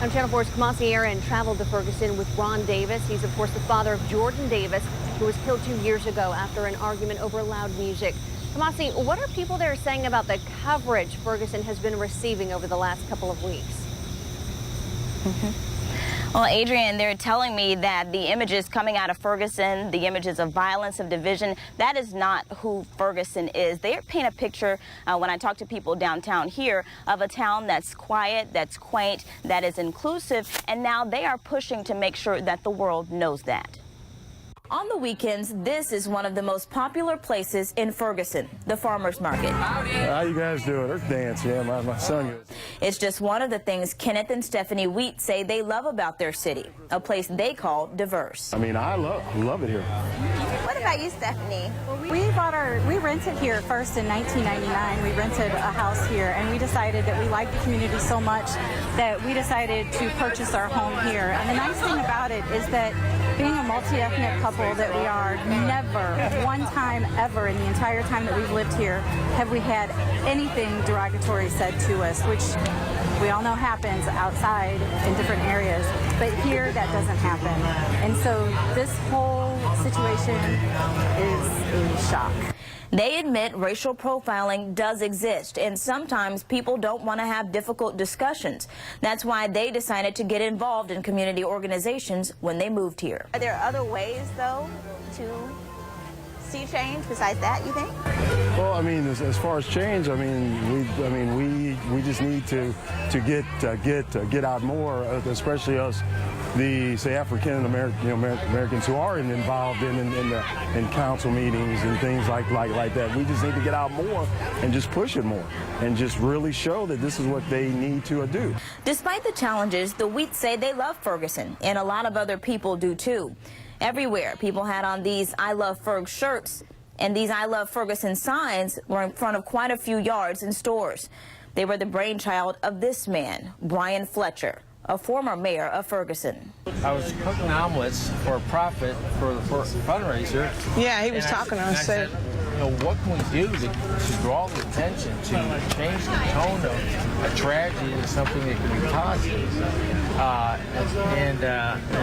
I'm Channel 4's Kamasi Aaron traveled to Ferguson with Ron Davis. He's, of course, the father of Jordan Davis, who was killed 2 years ago after an argument over loud music. Kamasi, what are people there saying about the coverage Ferguson has been receiving over the last couple of weeks? Well, Adrian, they're telling me that the images coming out of Ferguson, the images of violence, of division, that is not who Ferguson is. They paint a picture, when I talk to people downtown here, of a town that's quiet, that's quaint, that is inclusive, and now they are pushing to make sure that the world knows that. On the weekends, this is one of the most popular places in Ferguson, the farmers market. How you guys doing? Earth dance, yeah, my son goes. It's just one of the things Kenneth and Stephanie Wheat say they love about their city, a place they call diverse. I mean, I love it here. What about you, Stephanie? We rented here first in 1999. We rented a house here, and we decided that we liked the community so much that we decided to purchase our home here. And the nice thing about it is that being a multi-ethnic couple that we are, never one time ever in the entire time that we've lived here have we had anything derogatory said to us, which we all know happens outside in different areas, but here that doesn't happen. And so this whole situation is a shock. They admit racial profiling does exist, and sometimes people don't want to have difficult discussions. That's why they decided to get involved in community organizations when they moved here. Are there other ways, though, to see change besides that, you think? Well, I mean, as far as change, we just need to get out more, especially us, the African Americans who are involved in council meetings and things like that. We just need to get out more and just push it more and just really show that this is what they need to do. Despite the challenges, the Wheats say they love Ferguson, and a lot of other people do too. Everywhere, people had on these I Love Ferg shirts, and these I Love Ferguson signs were in front of quite a few yards and stores. They were the brainchild of this man, Brian Fletcher, a former mayor of Ferguson. I was cooking omelets for a profit for the fundraiser. Yeah, he was talking to us. Said, you know, what can we do to draw the attention, to change the tone of a tragedy to something that can be positive? And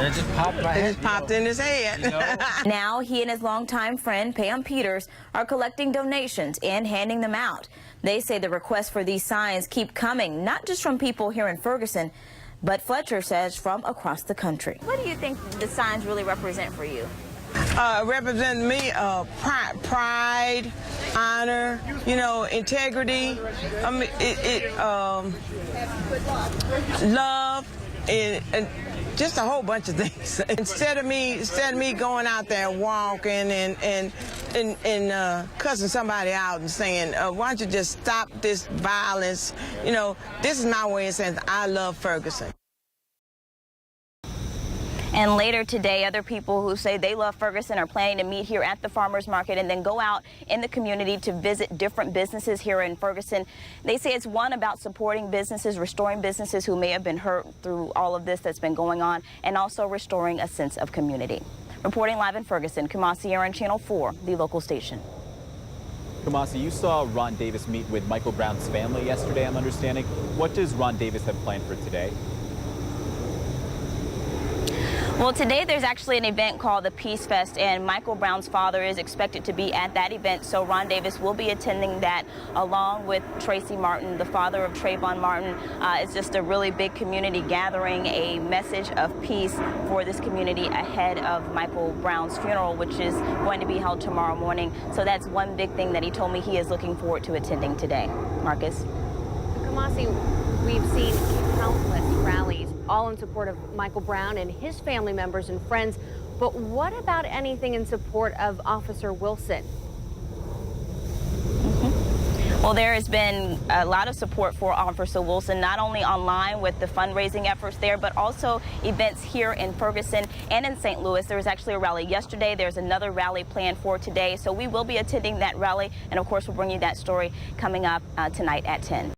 it just popped in my head. It just popped in his head. You know? Now he and his longtime friend Pam Peters are collecting donations and handing them out. They say the requests for these signs keep coming, not just from people here in Ferguson, but Fletcher says from across the country. What do you think the signs really represent for you? Represent me pride, honor, integrity. I mean, love, and just a whole bunch of things. Instead of me going out there walking and cussing somebody out and saying, why don't you just stop this violence? This is my way of saying I love Ferguson. And later today, other people who say they love Ferguson are planning to meet here at the farmers market and then go out in the community to visit different businesses here in Ferguson. They say it's one about supporting businesses, restoring businesses who may have been hurt through all of this that's been going on, and also restoring a sense of community. Reporting live in Ferguson, Kamasi Aaron, Channel 4, the local station. Kamasi, you saw Ron Davis meet with Michael Brown's family yesterday, I'm understanding. What does Ron Davis have planned for today? Well, today there's actually an event called the Peace Fest, and Michael Brown's father is expected to be at that event, so Ron Davis will be attending that along with Tracy Martin, the father of Trayvon Martin. It's just a really big community gathering, a message of peace for this community ahead of Michael Brown's funeral, which is going to be held tomorrow morning. So that's one big thing that he told me he is looking forward to attending today. Marcus? Kamasi, we've seen countless rallies, all in support of Michael Brown and his family members and friends. But what about anything in support of Officer Wilson? Well, there has been a lot of support for Officer Wilson, not only online with the fundraising efforts there, but also events here in Ferguson and in St. Louis. There was actually a rally yesterday. There's another rally planned for today. So we will be attending that rally. And of course, we'll bring you that story coming up tonight at 10.